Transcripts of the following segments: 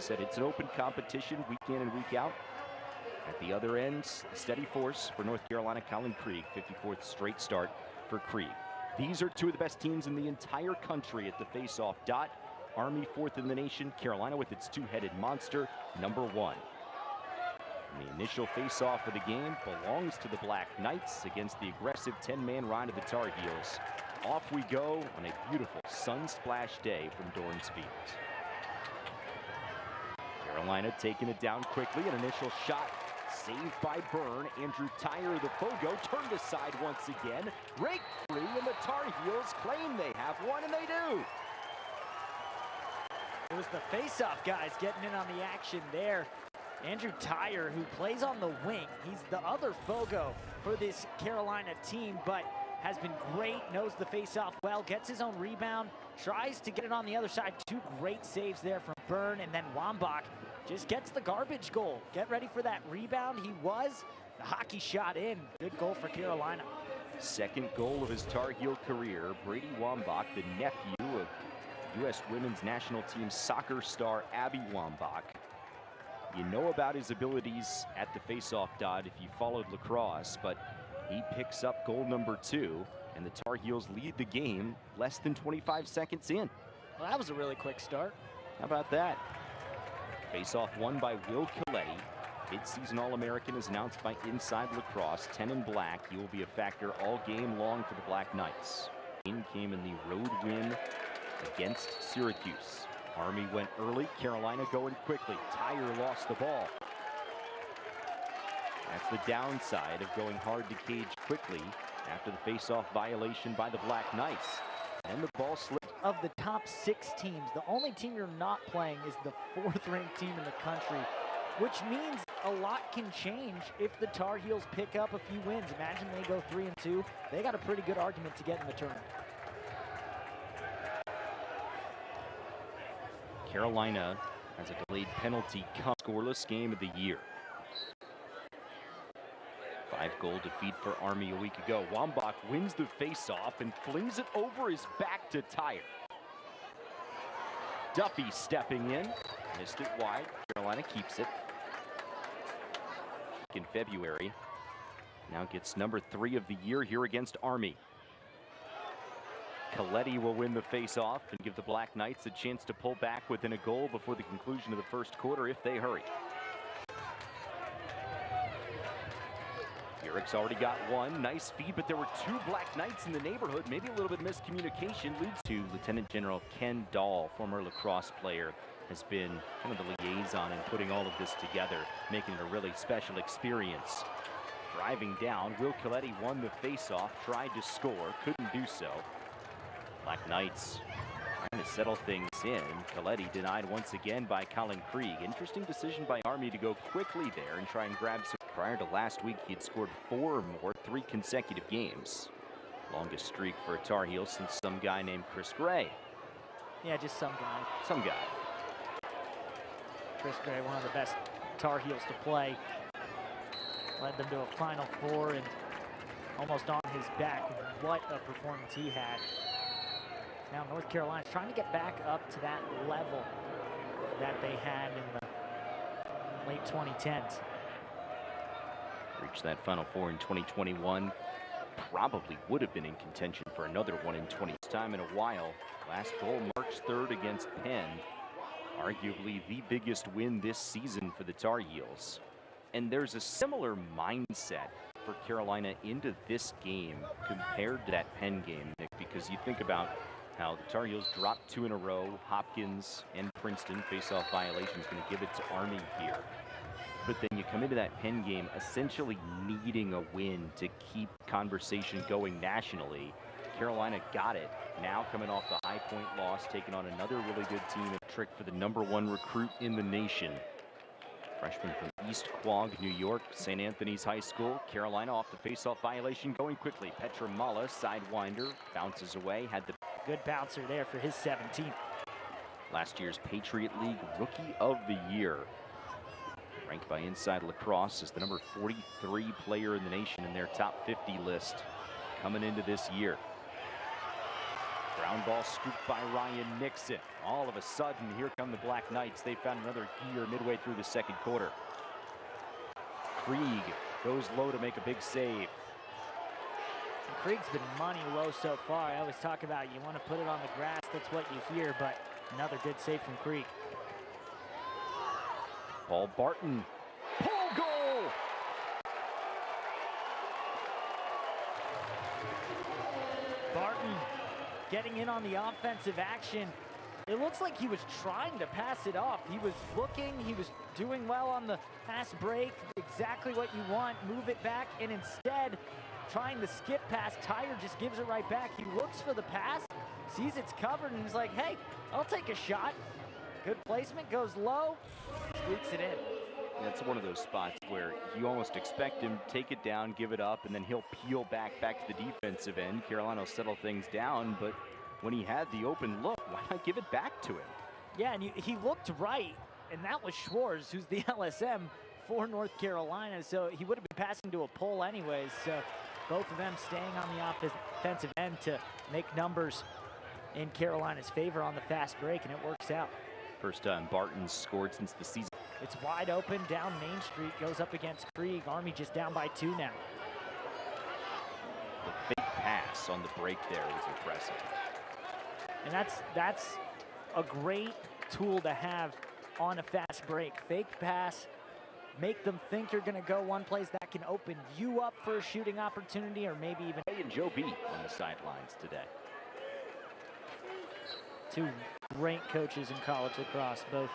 said it's an open competition week in and week out. At the other end, steady force for North Carolina, Colin Krieg, 54th straight start for Krieg. These are two of the best teams in the entire country at the face-off dot. Army 4th in the nation, Carolina with its two-headed monster, number 1. And the initial face-off of the game belongs to the Black Knights against the aggressive 10-man ride of the Tar Heels. Off we go on a beautiful sun-splashed day from Dorrance Field. Carolina taking it down quickly, an initial shot saved by Byrne. Andrew Tyre, the Fogo, turned aside once again. Raked free, and the Tar Heels claim they have one, and they do. It was the face-off guys getting in on the action there. Andrew Tyre, who plays on the wing. He's the other Fogo for this Carolina team, but has been great, knows the face-off well, gets his own rebound, tries to get it on the other side. Two great saves there from Byrne, and then Wambach just gets the garbage goal. Get ready for that rebound. He was. The hockey shot in. Good goal for Carolina. Second goal of his Tar Heel career. Brady Wambach, the nephew of U.S. women's national team soccer star Abby Wambach. You know about his abilities at the face-off dot if you followed lacrosse, but he picks up goal number 2, and the Tar Heels lead the game less than 25 seconds in. Well, that was a really quick start. How about that? Face-off won by Will Coletti. Mid-season All-American is announced by Inside Lacrosse. 10 in black. He will be a factor all game long for the Black Knights. In came in the road win against Syracuse. Army went early, Carolina going quickly. Tyre lost the ball. That's the downside of going hard to cage quickly after the face-off violation by the Black Knights. And the ball slipped. Of the top 6 teams, the only team you're not playing is the 4th-ranked team in the country, which means a lot can change if the Tar Heels pick up a few wins. Imagine they go 3-2. They got a pretty good argument to get in the tournament. Carolina has a delayed penalty scoreless game of the year. 5-goal defeat for Army a week ago. Wambach wins the face-off and flings it over his back to Tyre. Duffy stepping in, missed it wide. Carolina keeps it. In February, now gets number 3 of the year here against Army. Coletti will win the face-off and give the Black Knights a chance to pull back within a goal before the conclusion of the first quarter if they hurry. Eric's already got one. Nice feed, but there were 2 Black Knights in the neighborhood. Maybe a little bit of miscommunication leads to Lieutenant General Ken Dahl, former lacrosse player, has been kind of the liaison in putting all of this together, making it a really special experience. Driving down, Will Coletti won the face-off, tried to score, couldn't do so. Black Knights trying to settle things in. Coletti denied once again by Colin Krieg. Interesting decision by Army to go quickly there and try and grab some. Prior to last week, he had scored 4 or more, 3 consecutive games. Longest streak for a Tar Heel since some guy named Chris Gray. Yeah, just some guy. Some guy. Chris Gray, one of the best Tar Heels to play. Led them to a Final Four and almost on his back. What a performance he had. Now North Carolina's trying to get back up to that level that they had in the late 2010s. Reached that Final Four in 2021. Probably would have been in contention for another one in 20 time in a while. Last goal March 3rd against Penn. Arguably the biggest win this season for the Tar Heels. And there's a similar mindset for Carolina into this game compared to that Penn game, Nick, because you think about how the Tar Heels dropped 2 in a row. Hopkins and Princeton face-off violations, going to give it to Army here. But then you come into that Penn game essentially needing a win to keep conversation going nationally. Carolina got it. Now coming off the High Point loss, taking on another really good team. A trick for the #1 recruit in the nation. Freshman from East Quogue, New York, St. Anthony's High School. Carolina off the face-off violation going quickly. Petra Mala, sidewinder, bounces away. Had the good bouncer there for his 17th. Last year's Patriot League Rookie of the Year. Ranked by Inside Lacrosse as the number 43 player in the nation in their top 50 list coming into this year. Ground ball scooped by Ryan Nixon. All of a sudden, here come the Black Knights. They found another gear midway through the second quarter. Krieg goes low to make a big save. And Krieg's been money low so far. I always talk about you want to put it on the grass. That's what you hear, but another good save from Krieg. Paul Barton. Pull goal! Barton getting in on the offensive action. It looks like he was trying to pass it off. He was looking, he was doing well on the fast break, exactly what you want, move it back, and instead, trying to skip pass, Tyre just gives it right back. He looks for the pass, sees it's covered, and he's like, hey, I'll take a shot. Good placement, goes low, squeaks it in. That's one of those spots where you almost expect him to take it down, give it up, and then he'll peel back to the defensive end. Carolina will settle things down, but when he had the open look, why not give it back to him? Yeah, and he looked right, and that was Schwartz, who's the LSM for North Carolina, so he would have been passing to a pole anyways. So both of them staying on the offensive end to make numbers in Carolina's favor on the fast break, and it works out. First time Barton's scored since the season. It's wide open down Main Street, goes up against Krieg. Army just down by 2 now. The fake pass on the break there was impressive. And that's a great tool to have on a fast break. Fake pass, make them think you're going to go one place. That can open you up for a shooting opportunity, or maybe even. And Joe B on the sidelines today. 2 great coaches in college lacrosse. Both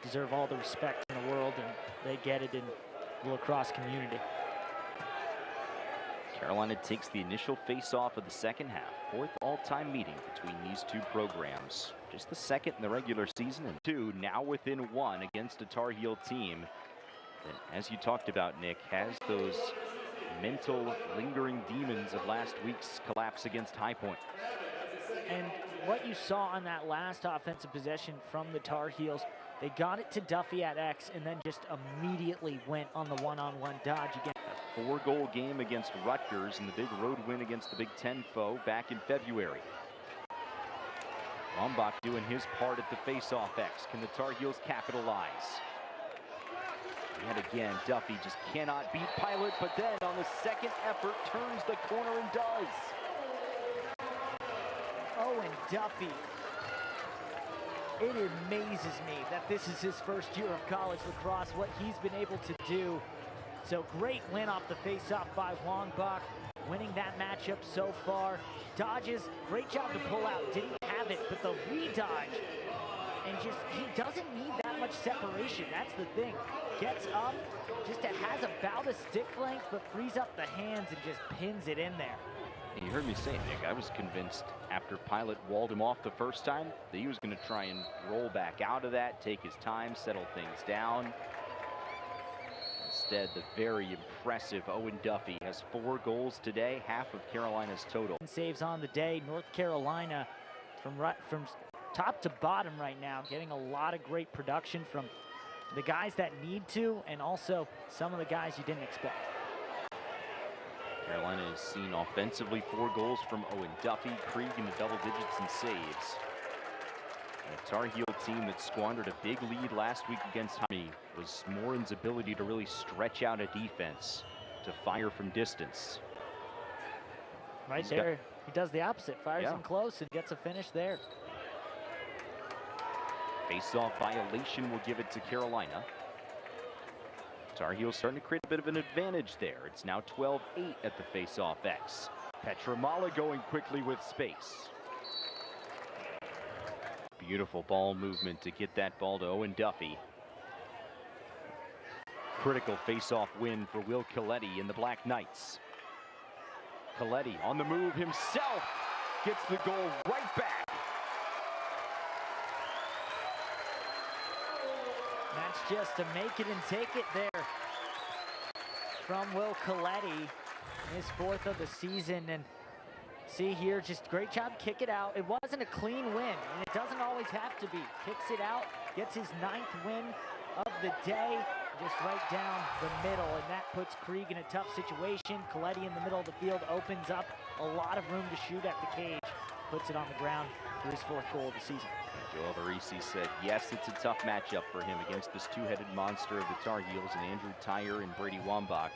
deserve all the respect in the world, and they get it in the lacrosse community. Carolina takes the initial face-off of the second half. 4th all-time meeting between these 2 programs. Just the 2nd in the regular season, and 2 now within 1 against a Tar Heel team that, as you talked about, Nick, has those mental lingering demons of last week's collapse against High Point. And what you saw on that last offensive possession from the Tar Heels, they got it to Duffy at X and then just immediately went on the one-on-one dodge again. A 4-goal game against Rutgers and the big road win against the Big Ten foe back in February. Wambach doing his part at the face-off X. Can the Tar Heels capitalize? Yet again, Duffy just cannot beat Pilot, but then on the second effort turns the corner and does. Owen Duffy. It amazes me that this is his first year of college lacrosse, what he's been able to do. So great win off the face-off by Wambach, winning that matchup so far. Dodges, great job to pull out, didn't have it, but the re-dodge, and just, he doesn't need that much separation, that's the thing. Gets up, just has about a stick length, but frees up the hands and just pins it in there. You heard me say, Nick, I was convinced after Pilot walled him off the first time that he was going to try and roll back out of that, take his time, settle things down. Instead, the very impressive Owen Duffy has 4 goals today, half of Carolina's total. Saves on the day. North Carolina from top to bottom right now, getting a lot of great production from the guys that need to, and also some of the guys you didn't expect. Carolina has seen offensively 4 goals from Owen Duffy, Krieg in the double digits in saves. And a Tar Heel team that squandered a big lead last week against Army was Morin's ability to really stretch out a defense, to fire from distance. Right there, he does the opposite, fires in close and gets a finish there. Face-off violation will give it to Carolina. Tar Heels starting to create a bit of an advantage there. It's now 12-8 at the face-off X. Petramala going quickly with space. Beautiful ball movement to get that ball to Owen Duffy. Critical face-off win for Will Coletti and the Black Knights. Coletti on the move himself, gets the goal right back. That's just to make it and take it there from Will Coletti, his 4th of the season. And see here, just great job, kick it out. It wasn't a clean win, and it doesn't always have to be. Kicks it out, gets his 9th win of the day, just right down the middle, and that puts Krieg in a tough situation. Coletti in the middle of the field opens up a lot of room to shoot at the cage puts it on the ground for his 4th goal of the season. Joe Alvarisi said, yes, it's a tough matchup for him against this two-headed monster of the Tar Heels and Andrew Tyre and Brady Wambach.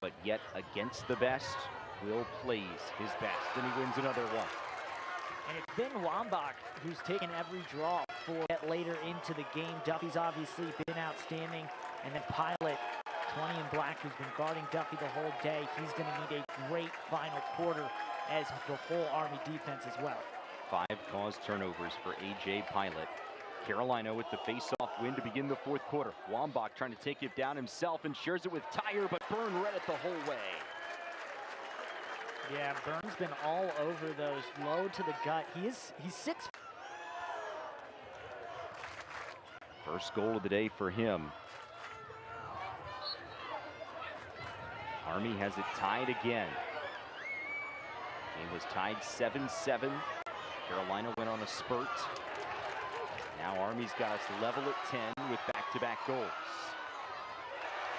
But yet, against the best, Will plays his best, and he wins another one. And it's been Wambach who's taken every draw for get later into the game. Duffy's obviously been outstanding. And then Pilot, 20 in black, who's been guarding Duffy the whole day. He's going to need a great final quarter as the whole Army defense as well. 5 caused turnovers for A.J. Pilot. Carolina with the face-off win to begin the 4th quarter. Wambach trying to take it down himself and shares it with Tyre, but Byrne read it the whole way. Yeah, Byrne's been all over those, low to the gut. He's 6. First goal of the day for him. Army has it tied again. Game was tied 7-7. Carolina went on a spurt. Now Army's got us level at 10 with back-to-back goals.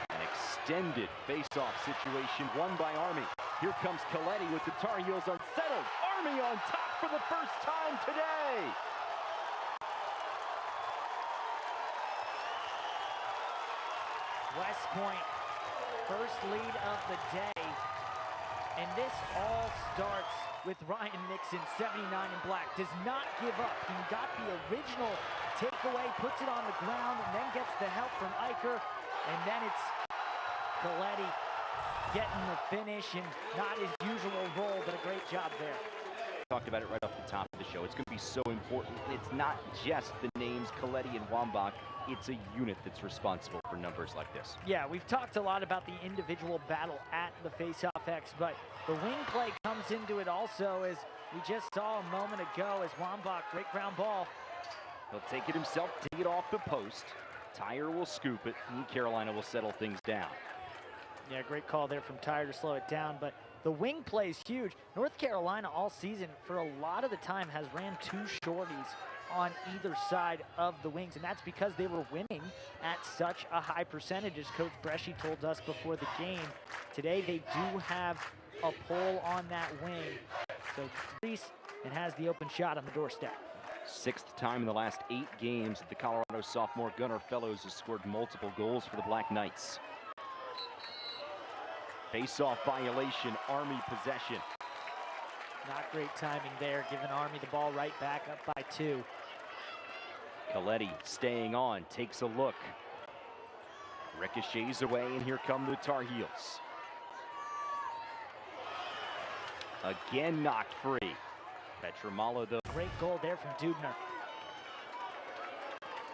An extended face-off situation won by Army. Here comes Coletti with the Tar Heels unsettled. Army on top for the first time today. West Point, first lead of the day. And this all starts with Ryan Nixon, 79 in black. Does not give up. He got the original takeaway, puts it on the ground, and then gets the help from Eicher. And then it's Coletti getting the finish, and not his usual role, but a great job there. Talked about it right off the top of the show. It's going to be so important. It's not just the names Coletti and Wambach. It's a unit that's responsible for numbers like this. Yeah, we've talked a lot about the individual battle at the Faceoff X, but the wing play comes into it also, as we just saw a moment ago as Wambach, great ground ball. He'll take it himself, take it off the post. Tyre will scoop it, and Carolina will settle things down. Yeah, great call there from Tyre to slow it down, but the wing play is huge. North Carolina all season, for a lot of the time, has ran 2 shorties on either side of the wings, and that's because they were winning at such a high percentage, as Coach Bresci told us before the game. Today they do have a pull on that wing, so Reese and has the open shot on the doorstep. 6th time in the last 8 games that the Colorado sophomore Gunnar Fellows has scored multiple goals for the Black Knights. Face-off violation, Army possession. Not great timing there, giving Army the ball right back up by 2. Coletti staying on, takes a look. Ricochets away, and here come the Tar Heels. Again knocked free. Petramalo, though. Great goal there from Dubner.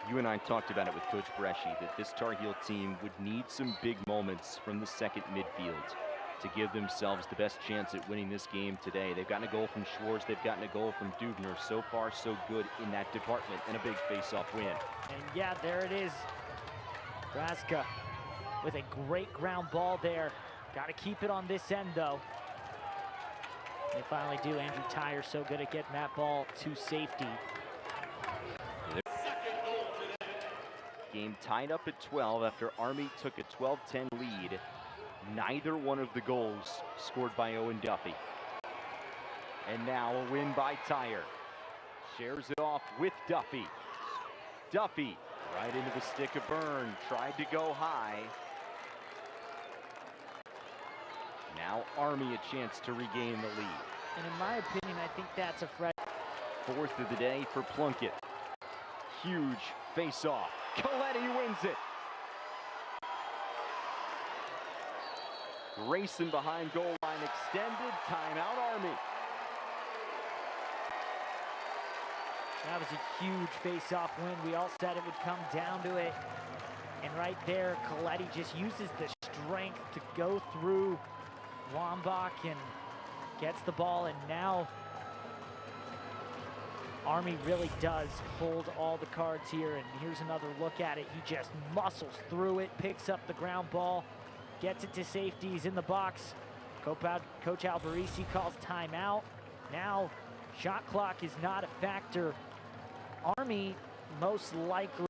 You and I talked about it with Coach Bresci, that this Tar Heel team would need some big moments from the second midfield to give themselves the best chance at winning this game today. They've gotten a goal from Schwartz, they've gotten a goal from Dubner. So far, so good in that department, and a big face-off win. And yeah, there it is. Braska with a great ground ball there. Got to keep it on this end, though. They finally do. Andrew Tyre so good at getting that ball to safety. Game tied up at 12 after Army took a 12-10 lead. Neither one of the goals scored by Owen Duffy. And now a win by Tyre. Shares it off with Duffy. Duffy right into the stick of Byrne. Tried to go high. Now Army a chance to regain the lead. And in my opinion, I think that's a threat. 4th of the day for Plunkett. Huge face-off. Coletti wins it. Racing behind goal line, extended timeout Army. That was a huge face-off win. We all said it would come down to it. And right there, Coletti just uses the strength to go through Wambach and gets the ball, and now Army really does hold all the cards here, and here's another look at it. He just muscles through it, picks up the ground ball, gets it to safety. He's in the box. Coach Alvarisi calls timeout. Now, shot clock is not a factor. Army most likely